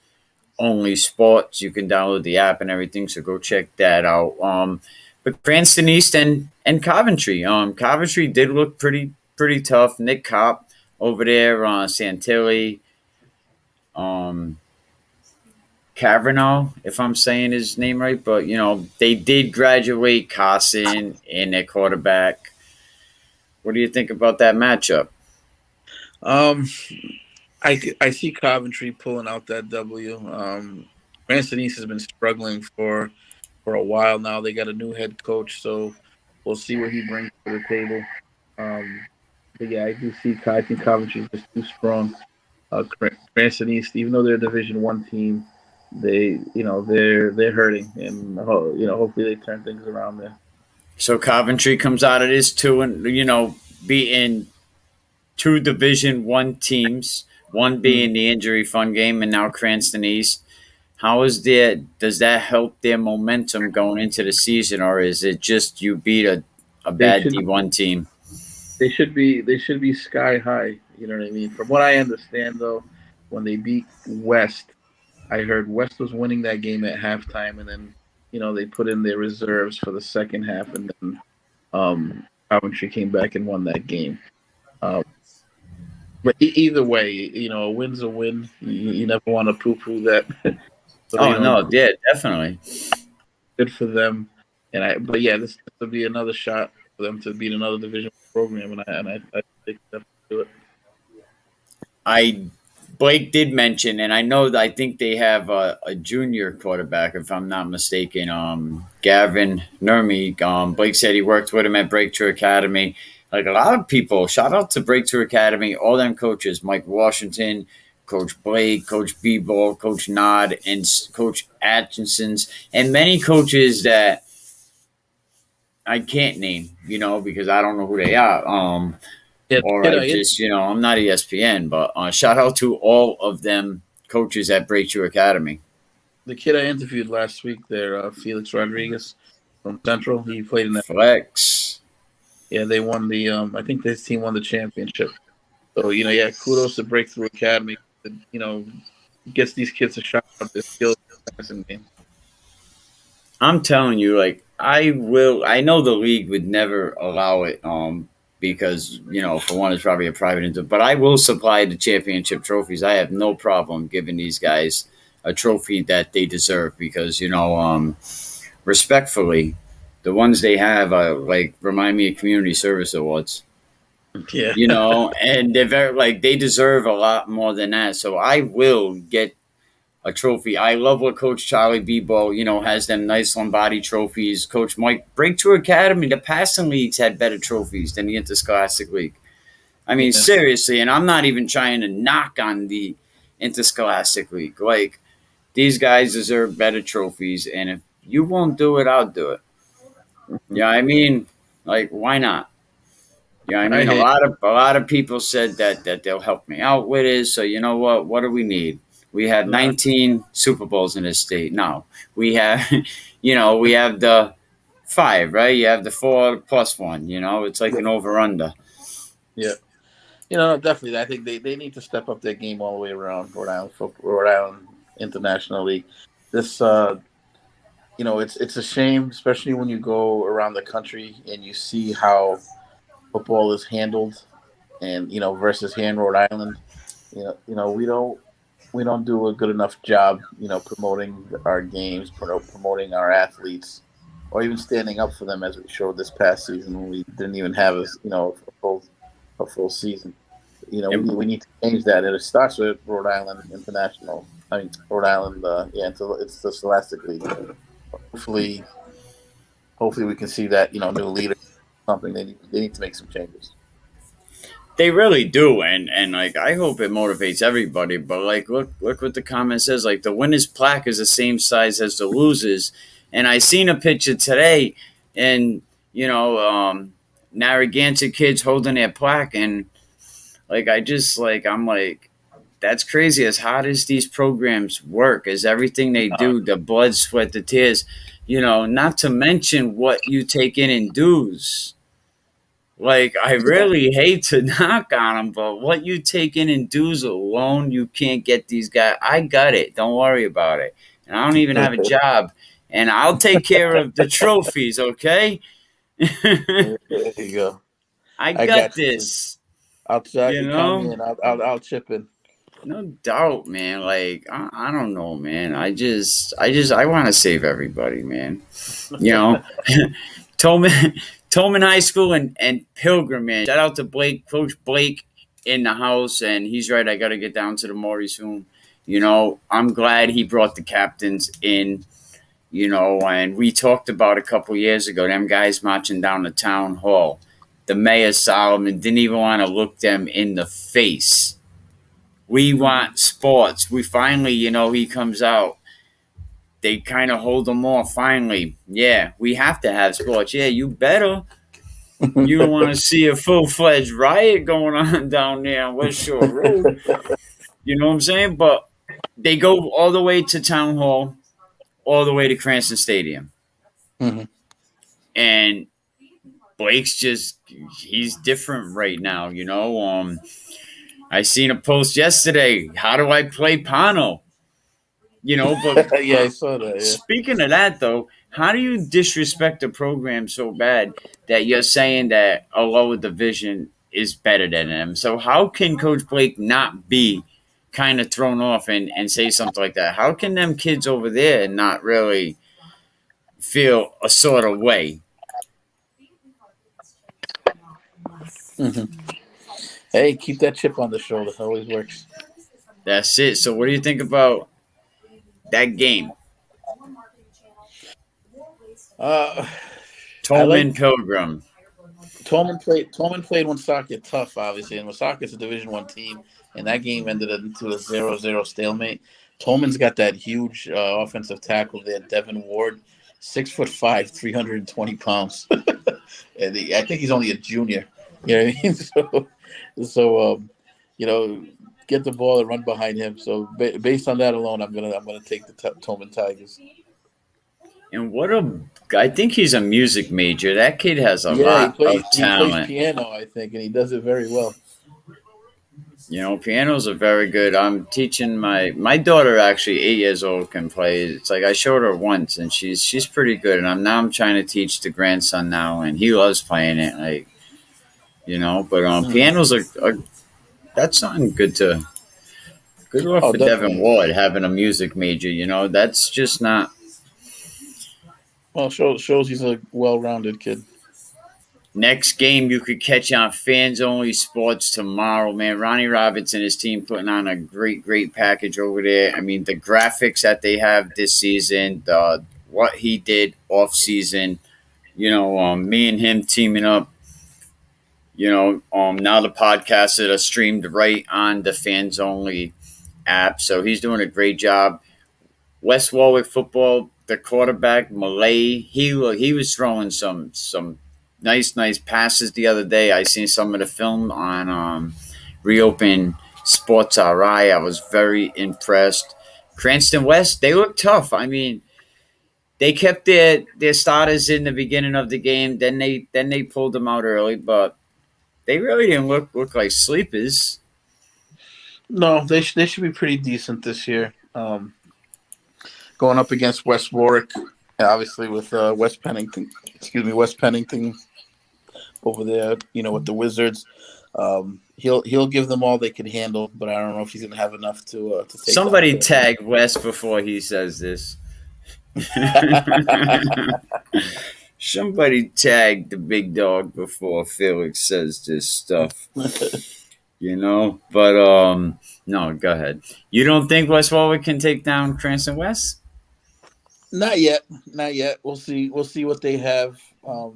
Only Sports. You can download the app and everything, so go check that out. But Cranston East and Coventry. Coventry did look pretty tough. Nick Kopp over there, Santilli, Cavanaugh, if I'm saying his name right. But they did graduate Carson and their quarterback. What do you think about that matchup? Um, I see Coventry pulling out that W. Cranston East has been struggling for a while now. They got a new head coach, so we'll see what he brings to the table. But yeah, I think Coventry is just too strong. Cranston East, even though they're a Division I team, they're hurting, and hopefully they turn things around there. So Coventry comes out of this too, and beating two Division 1 teams, one being the injury fun game, and now Cranston East. How is that? Does that help their momentum going into the season, or is it just you beat a They bad should D1 team? they should be sky high. You know what I mean? From what I understand, though, when they beat West, I heard West was winning that game at halftime, and then they put in their reserves for the second half, and then Coventry came back and won that game. Uh, but either way, a win's a win. You never want to poo-poo that. So Oh no, yeah, definitely. good for them. But yeah, this will be another shot for them to beat another division program, and I think they'll do it. I Blake did mention, and I know that I think they have a junior quarterback, if I'm not mistaken. Gavin Nurmi. Blake said he worked with him at Breakthrough Academy. Like a lot of people, shout out to Breakthrough Academy, all them coaches, Mike Washington, Coach Blake, Coach B-Ball, Coach Nod, and Coach Atkinson's, and many coaches that I can't name, because I don't know who they are. Yeah, Or I just, I'm not ESPN, but shout out to all of them coaches at Breakthrough Academy. the kid I interviewed last week there, Felix Rodriguez from Central, he played in that. Flex. Yeah, they won the. I think this team won the championship. So yeah, kudos to Breakthrough Academy. Gets these kids a shot at their skills in game. I'm telling you, like I know the league would never allow it, because for one, it's probably a private entity. But I will supply the championship trophies. I have no problem giving these guys a trophy that they deserve because respectfully, the ones they have like remind me of community service awards. Yeah, And they're very they deserve a lot more than that. So I will get a trophy. I love what Coach Charlie B-Ball, has them nice Lombardi trophies. Coach Mike, Breakthrough Academy, the passing leagues had better trophies than the Interscholastic League. I mean, yeah. seriously, and I'm not even trying to knock on the Interscholastic League. Like, these guys deserve better trophies, and if you won't do it, I'll do it. Yeah, I mean, like, why not? Yeah, I mean, a lot of people said that they'll help me out with it. So you know what? What do we need? We have 19 Super Bowls in this state. No, we have, we have the 5, right? You have the 4 plus 1. It's like an over under. Yeah. Definitely. I think they need to step up their game all the way around Rhode Island International League. This, it's a shame, especially when you go around the country and you see how football is handled, and versus here in Rhode Island, we don't do a good enough job, promoting our games, promoting our athletes, or even standing up for them as we showed this past season when we didn't even have a full season. We need to change that, and it starts with Rhode Island International. I mean, Rhode Island, it's the Scholastic League. Hopefully, we can see that new leader. Something they need to make some changes. They really do, and like I hope it motivates everybody. But like, look what the comment says. Like the winners' plaque is the same size as the losers, and I seen a picture today, and Narragansett kids holding their plaque, and like I'm like, that's crazy. As hard as these programs work, as everything they do, the blood, sweat, the tears, not to mention what you take in dues. Like, I really hate to knock on them, but what you take in dues alone, you can't get these guys. I got it. Don't worry about it. And I don't even have a job. And I'll take care of the trophies, okay? There you go. I got this. I'll try to come in. I'll chip in. No doubt, man. Like, I don't know, man. I want to save everybody, man. Tolman High School and Pilgrim, man. Shout out to Blake, Coach Blake in the house, and he's right. I got to get down to the Maury soon. I'm glad he brought the captains in, and we talked about a couple years ago, them guys marching down the town hall. The mayor, Solomon, didn't even want to look them in the face. We want sports. We finally, he comes out. They kind of hold them off finally. Yeah, we have to have sports. Yeah, you better. You don't want to see a full-fledged riot going on down there on West Shore Road. You know what I'm saying? But they go all the way to Town Hall, all the way to Cranston Stadium. Mhm. And Blake's just he's different right now, you know. I seen a post yesterday. How do I play Pano? You know, but Yeah, I saw that. Yeah. speaking of that though, how do you disrespect the program so bad that you're saying that a lower division is better than them? So how can Coach Blake not be kind of thrown off and say something like that? How can them kids over there not really feel a sort of way? Hmm. Hey, keep that chip on the shoulder. Always works. That's it. So what do you think about that game? Uh, I Tolman like Pilgrim. Tolman played Woonsocket tough, obviously, and Woonsocket's a Division 1 team, and that game ended into a 0-0 stalemate. Tolman's got that huge offensive tackle there, Devin Ward, 6'5", 320 pounds, and I think he's only a junior. You know what I mean? So you know, get the ball and run behind him. So based on that alone, I'm gonna take the Tolman Tigers. And what a I think he's a music major. That kid has a Yeah, he lot of plays he plays talent. piano, I think, and he does it very well. You know, pianos are very good. I'm teaching my daughter actually 8 years old can play. It's like I showed her once and she's pretty good. And I'm trying to teach the grandson now and he loves playing it. Like you know, but Mhm. pianos are that's something good off Oh, for Devin definitely. Ward having a music major. You know, that's just not. Well, shows he's a well-rounded kid. Next game you could catch on Fans Only Sports tomorrow, man. Ronnie Roberts and his team putting on a great package over there. I mean, the graphics that they have this season, the what he did off season, you know, me and him teaming up. You know, now the podcasts that are streamed right on the Fans Only app, so he's doing a great job. West Warwick football, the quarterback Malay, he was throwing some nice passes the other day. I seen some of the film on Reopen Sports RI. I was very impressed. Cranston West, they look tough. I mean, they kept their starters in the beginning of the game. Then they pulled them out early, but they really didn't look like sleepers. No, they should be pretty decent this year. Going up against West Warwick, obviously with West Pennington. Excuse me, West Pennington over there. You know, with the Wizards. He'll give them all they can handle, but I don't know if he's gonna have enough to take down Somebody Cranston. tag West before he says this. Somebody tag the big dog before Felix says this stuff, you know. But no, go ahead. You don't think West Warwick can take down Cranston West? Not yet, not yet. We'll see. We'll see what they have. As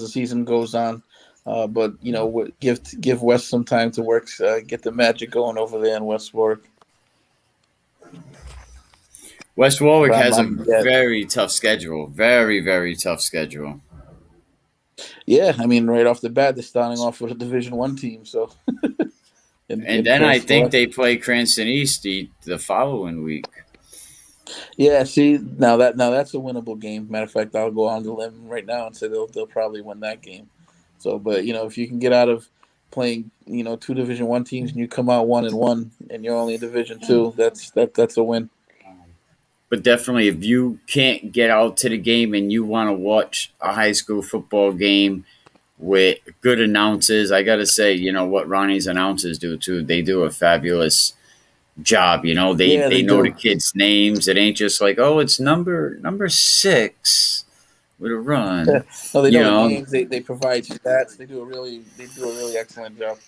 the season goes on. But give West some time to work, get the magic going over there in West Warwick. West But Warwick I'm, has a I'm yeah, very tough schedule. Very tough schedule. yeah. I mean, right off the bat, they're starting off with a Division 1 team, so And in then I Cranston think West. they play Cranston East the following week. Yeah, see now that's a winnable game. Matter of fact, I'll go on the limb right now and say they'll probably win that game. So, but if you can get out of playing two Division 1 teams and you come out 1-1 and you're only in Division 2, that's a win. But definitely, if you can't get out to the game and you want to watch a high school football game with good announcers, I got to say, you know what Ronnie's announcers do too. They do a fabulous job. You know, Yeah, they they know the do. kids' names. It ain't just like, oh, it's number 6 with a run. No, they You know the know, games. They provide stats. They do a really excellent job.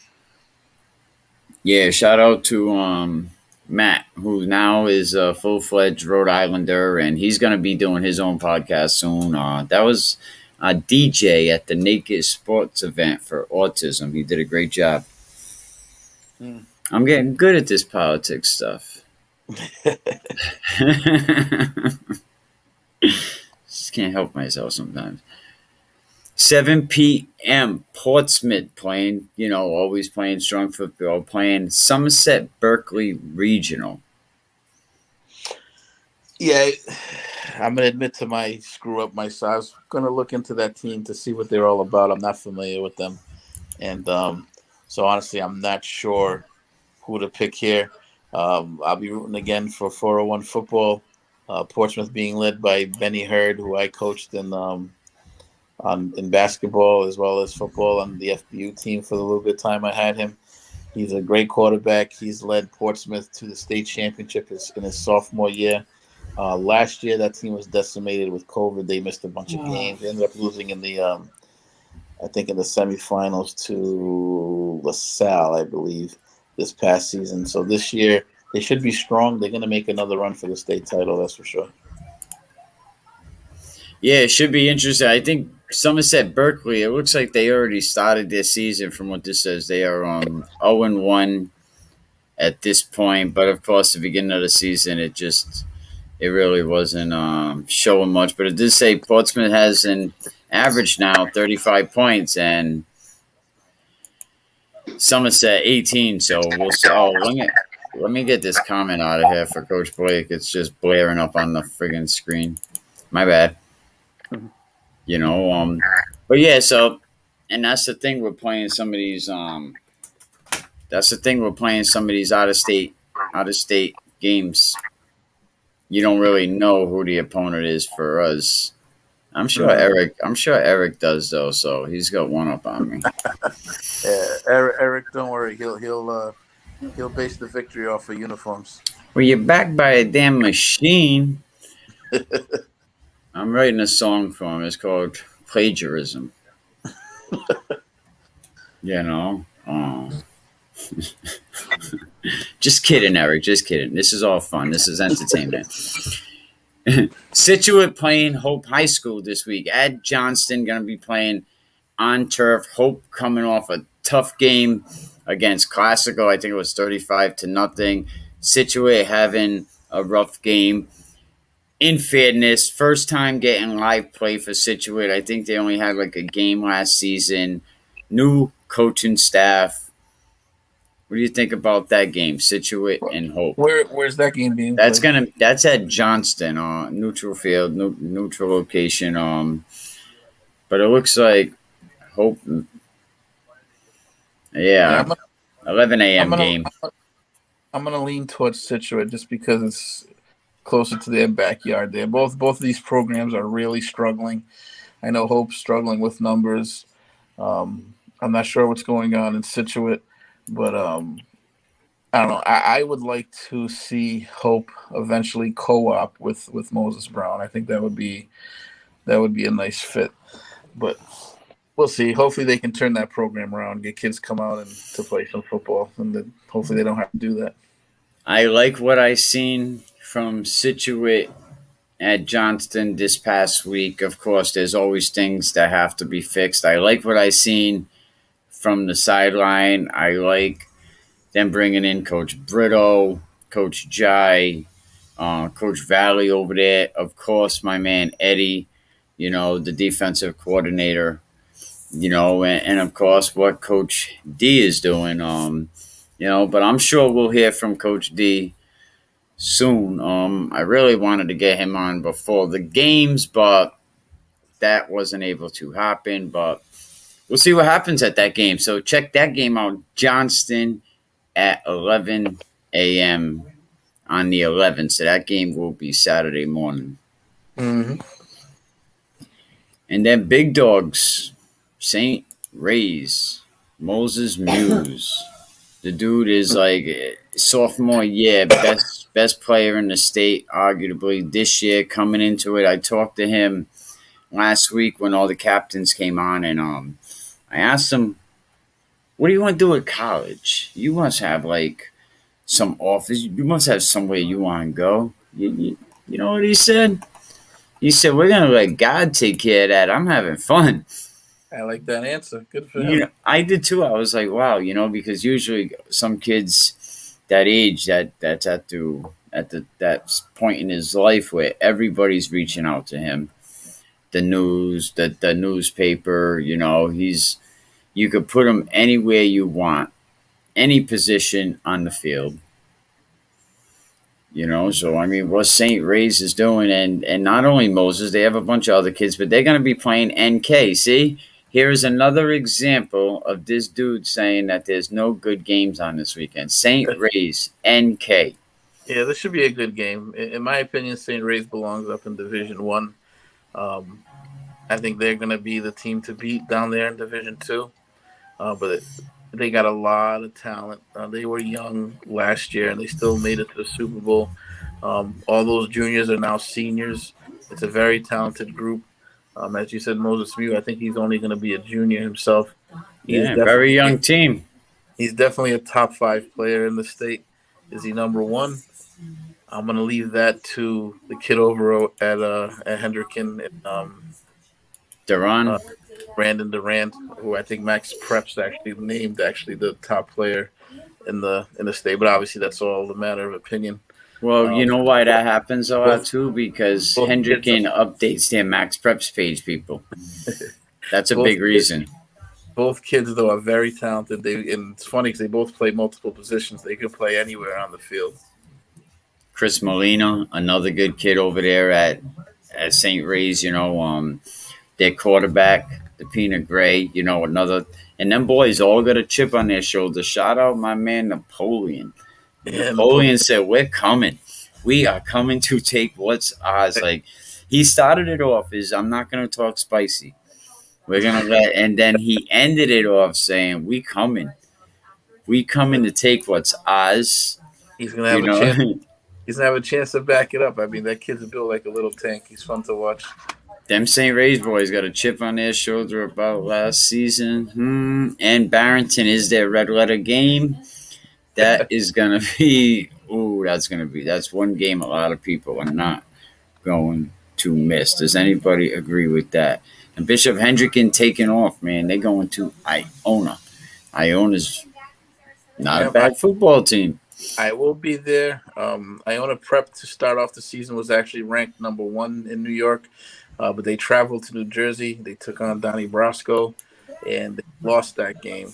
yeah. Shout out to Matt, who now is a full fledged Rhode Islander, and he's going to be doing his own podcast soon. That was a DJ at the Naked Sports event for autism. He did a great job. Mm. I'm getting good at this politics stuff. Just can't help myself sometimes. 7 p.m. Portsmouth playing, always playing strong football, playing Somerset Berkeley Regional. Yeah, I'm gonna admit to my screw up myself. I was gonna look into that team to see what they're all about. I'm not familiar with them, and so honestly, I'm not sure who to pick here. I'll be rooting again for 401 football. Portsmouth being led by Benny Hurd, who I coached in basketball as well as football on the FBU team for the little bit of time I had him. He's a great quarterback. He's led Portsmouth to the state championship in his sophomore year. Last year, that team was decimated with COVID. They missed a bunch of games. They ended up losing in the, I think, in the semifinals to LaSalle, I believe, this past season. So this year, they should be strong. They're going to make another run for the state title, that's for sure. Yeah, it should be interesting. I think Somerset Berkeley, it looks like they already started their season from what this says. They are 0-1 at this point. But, of course, the beginning of the season, it really wasn't showing much. But it did say Portsmouth has an average now 35 points and Somerset 18. So we'll see. Oh, let me get this comment out of here for Coach Blake. It's just blaring up on the friggin' screen. My bad. But yeah, so, and that's the thing we're playing some of these out of state games. You don't really know who the opponent is for us. I'm sure Eric does though, so he's got one up on me. Yeah, Eric, don't worry. He'll base the victory off of uniforms. Well, you're backed by a damn machine. I'm writing a song for him. It's called Plagiarism. Just kidding, Eric. Just kidding. This is all fun. This is entertainment. Scituate playing Hope High School this week at Johnston. Going to be playing on turf. Hope coming off a tough game against Classical. I think it was 35-0. Scituate having a rough game. In fairness, first time getting live play for Scituate. I think they only had like a game last season. New coaching staff. What do you think about that game, Scituate and Hope? Where's that game being played? That's at Johnston, neutral field, neutral location. But it looks like Hope. Yeah, 11 a.m. game. I'm gonna lean towards Scituate just because it's closer to their backyard. There, both of these programs are really struggling. I know Hope's struggling with numbers. I'm not sure what's going on in Scituate, but I don't know. I would like to see Hope eventually co-op with Moses Brown. I think that would be a nice fit. But we'll see. Hopefully they can turn that program around, get kids come out and to play some football, and then hopefully they don't have to do that. I like what I seen from Scituate at Johnston this past week. Of course, there's always things that have to be fixed. I like what I seen from the sideline. I like them bringing in Coach Brito, Coach Jai, Coach Valley over there. Of course, my man Eddie, the defensive coordinator, and of course what Coach D is doing. But I'm sure we'll hear from Coach D soon. I really wanted to get him on before the games, but that wasn't able to happen. But we'll see what happens at that game. So check that game out, Johnston at 11 a.m. on the 11th. So that game will be Saturday morning. Mm-hmm. And then Big Dogs, St. Ray's, Moses Muse. The dude is like sophomore year, best player in the state, arguably this year coming into it. I talked to him last week when all the captains came on, and I asked him, "What do you want to do at college? You must have like some office. You must have somewhere you want to go." You know what he said? He said, "We're gonna let God take care of that. I'm having fun." I like that answer. Good for him. I did too. I was like, wow, because usually some kids that age that's at that point in his life where everybody's reaching out to him. the news, the newspaper. You could put him anywhere you want, any position on the field. So I mean, what St. Ray's is doing, and not only Moses, they have a bunch of other kids, but they're going to be playing NK. See, here is another example of this dude saying that there's no good games on this weekend. St. Ray's NK. Yeah, this should be a good game. In my opinion, St. Ray's belongs up in Division One. I think they're going to be the team to beat down there in Division Two. But they got a lot of talent. They were young last year, and they still made it to the Super Bowl. All those juniors are now seniors. It's a very talented group. As you said, Moses Mew, I think he's only going to be a junior himself. Yeah, very young team. He's definitely a top 5 player in the state. Is he number 1? I'm going to leave that to the kid over at Hendricken, Duran. Brandon Durant, who I think Max Prep's actually named the top player in the state. But obviously, that's all a matter of opinion. Well, you know why that happens a lot too? Because Hendricken updates their Max Preps page, people. That's a big reason. Both kids, though, are very talented. And it's funny because they both play multiple positions. They could play anywhere on the field. Chris Molina, another good kid over there at St. Ray's, their quarterback, the Peanut Gray, another. And them boys all got a chip on their shoulder. Shout out my man Napoleon. Yeah, Napoleon said, "We're coming. We are coming to take what's ours." Like, he started it off as, "I'm not going to talk spicy. We're going to and then he ended it off saying, "We coming. We coming to take what's ours." He's going to have a chance. He's going to have a chance to back it up. I mean, that kid's built like a little tank. He's fun to watch. Them St. Ray's boys got a chip on their shoulder about last season. And Barrington is their red letter game. That is going to be, that's one game a lot of people are not going to miss. Does anybody agree with that? And Bishop Hendricken taking off, man. They're going to Iona. Iona's not a bad football team. I will be there. Iona Prep to start off the season was actually ranked number 1 in New York, but they traveled to New Jersey. They took on Donnie Brasco, and they lost that game.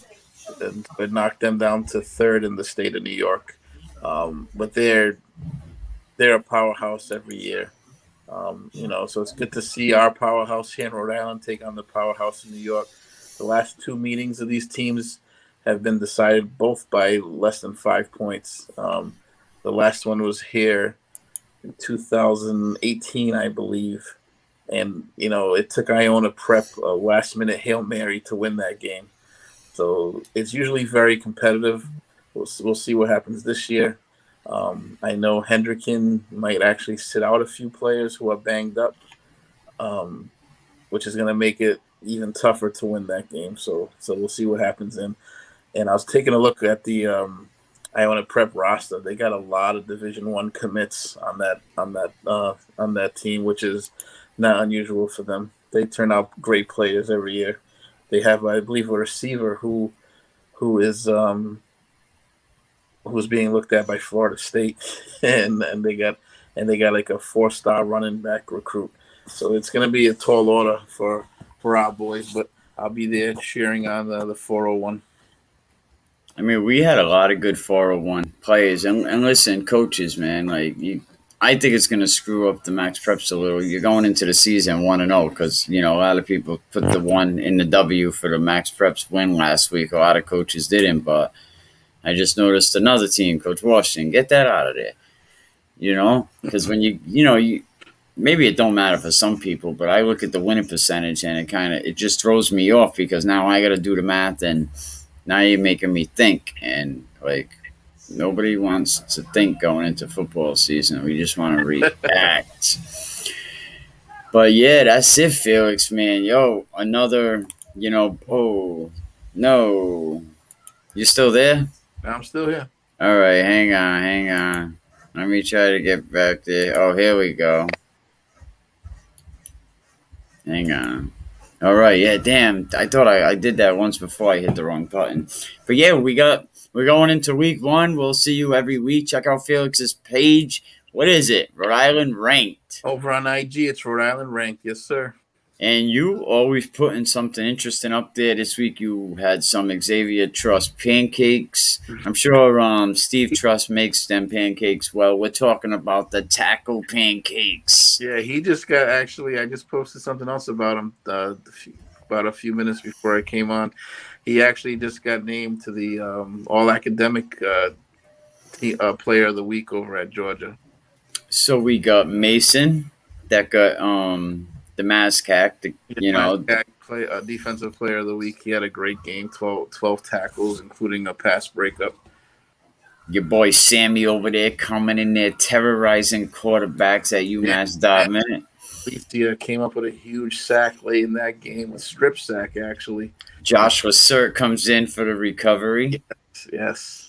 It knocked them down to 3rd in the state of New York. But they're a powerhouse every year. So it's good to see our powerhouse here in Rhode Island take on the powerhouse in New York. The last 2 meetings of these teams have been decided both by less than 5 points. The last one was here in 2018, I believe. And, it took Iona Prep a last-minute Hail Mary to win that game. So it's usually very competitive. We'll see what happens this year. I know Hendricken might actually sit out a few players who are banged up, which is going to make it even tougher to win that game. So we'll see what happens. And I was taking a look at the Iona Prep roster. They got a lot of Division I commits on that team, which is not unusual for them. They turn out great players every year. They have, I believe, a receiver who is who's being looked at by Florida State, and they got like a 4-star running back recruit. So it's going to be a tall order for our boys, but I'll be there cheering on the 401. I mean, we had a lot of good 401 players, and listen, coaches, man, I think it's going to screw up the Max Preps a little. You're going into the season 1-0 because, a lot of people put the 1 in the W for the Max Preps win last week. A lot of coaches didn't, but I just noticed another team, Coach Washington, get that out of there. Because when you maybe it don't matter for some people, but I look at the winning percentage and it just throws me off because now I got to do the math and now you're making me think. And nobody wants to think going into football season. We just want to react. But yeah, that's it, Felix, man. Yo, another, oh, no. You still there? I'm still here. All right, hang on. Let me try to get back there. Oh, here we go. Hang on. All right, yeah, damn. I thought I did that once before I hit the wrong button. But yeah, we're going into week 1. We'll see you every week. Check out Felix's page. What is it? Rhode Island Ranked. Over on IG, it's Rhode Island Ranked. Yes, sir. And you always putting something interesting up there. This week you had some Xavier Trust pancakes. I'm sure Steve Trust makes them pancakes well. We're talking about the tackle pancakes. Yeah, he just got actually. I just posted something else about him about a few minutes before I came on. He actually just got named to the All Academic Player of the Week over at Georgia. So we got Mason that got the Mazcac, Defensive Player of the Week. He had a great game, 12 tackles, including a pass breakup. Your boy Sammy over there coming in there, terrorizing quarterbacks at UMass Dartmouth. Alicia came up with a huge sack late in that game, a strip sack, actually. Joshua Surt comes in for the recovery. Yes.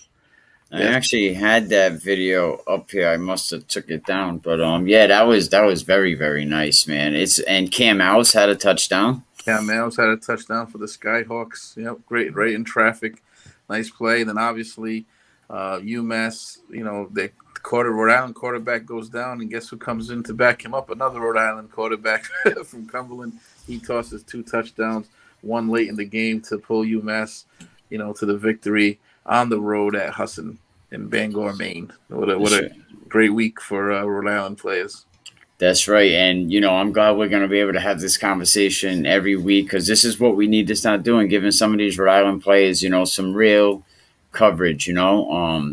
I actually had that video up here. I must have took it down, but yeah, that was very, very nice, man. And Cam Mouse had a touchdown. Cam Mouse had a touchdown for the Skyhawks. Yep, great, right in traffic, nice play. Then obviously, UMass, the Rhode Island quarterback goes down, and guess who comes in to back him up? Another Rhode Island quarterback from Cumberland. He tosses 2 touchdowns, one late in the game to pull UMass, to the victory on the road at Husson in Bangor, Maine. What a great week for Rhode Island players. That's right. And, I'm glad we're going to be able to have this conversation every week because this is what we need to start doing, giving some of these Rhode Island players, some real coverage, I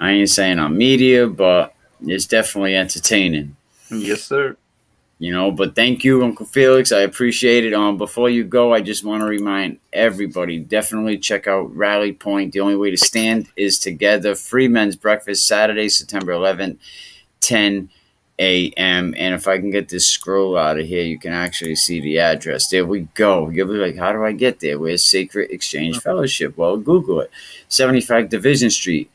ain't saying on media, but it's definitely entertaining. Yes, sir. But thank you, Uncle Felix. I appreciate it. Before you go, I just want to remind everybody, definitely check out Rally Point. The only way to stand is together. Free men's breakfast, Saturday, September 11th, 10 a.m. And if I can get this scroll out of here, you can actually see the address. There we go. You'll be like, how do I get there? Where's Sacred Exchange Fellowship? Well, Google it. 75 Division Street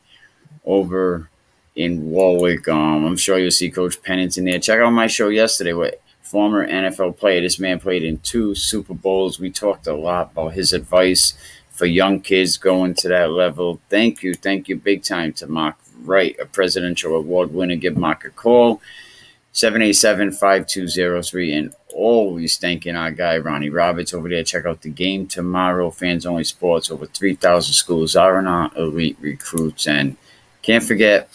over in Warwick. I'm sure you'll see Coach Pennington there. Check out my show yesterday with former NFL player. This man played in 2 Super Bowls. We talked a lot about his advice for young kids going to that level. Thank you big time to Mark Wright, a presidential award winner. Give Mark a call, 787-5203. And always thanking our guy, Ronnie Roberts, over there. Check out the game tomorrow. Fans Only Sports. Over 3,000 schools are in our elite recruits. And can't forget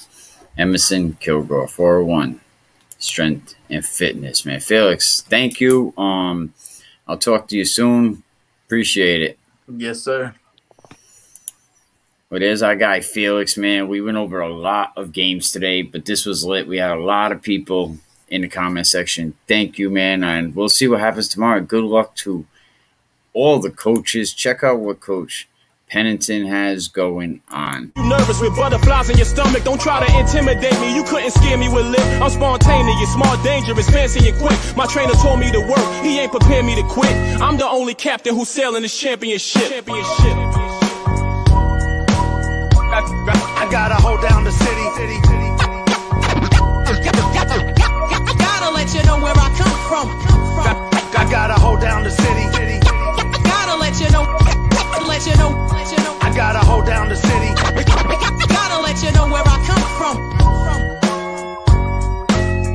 Emerson Kilgore, 401 Strength and Fitness, man. Felix, thank you. I'll talk to you soon. Appreciate it. Yes, sir. Well, there's our guy, Felix, man. We went over a lot of games today, but this was lit. We had a lot of people in the comment section. Thank you, man. And we'll see what happens tomorrow. Good luck to all the coaches. Check out what Coach Pennington has going on. You nervous with butterflies in your stomach? Don't try to intimidate me. You couldn't scare me with lip. I'm spontaneous, smart, dangerous, fancy and quick. My trainer told me to work. He ain't prepared me to quit. I'm the only captain who's sailing this championship. I gotta hold down the city. Gotta let you know where I come from. I gotta hold down the city. Gotta let you know.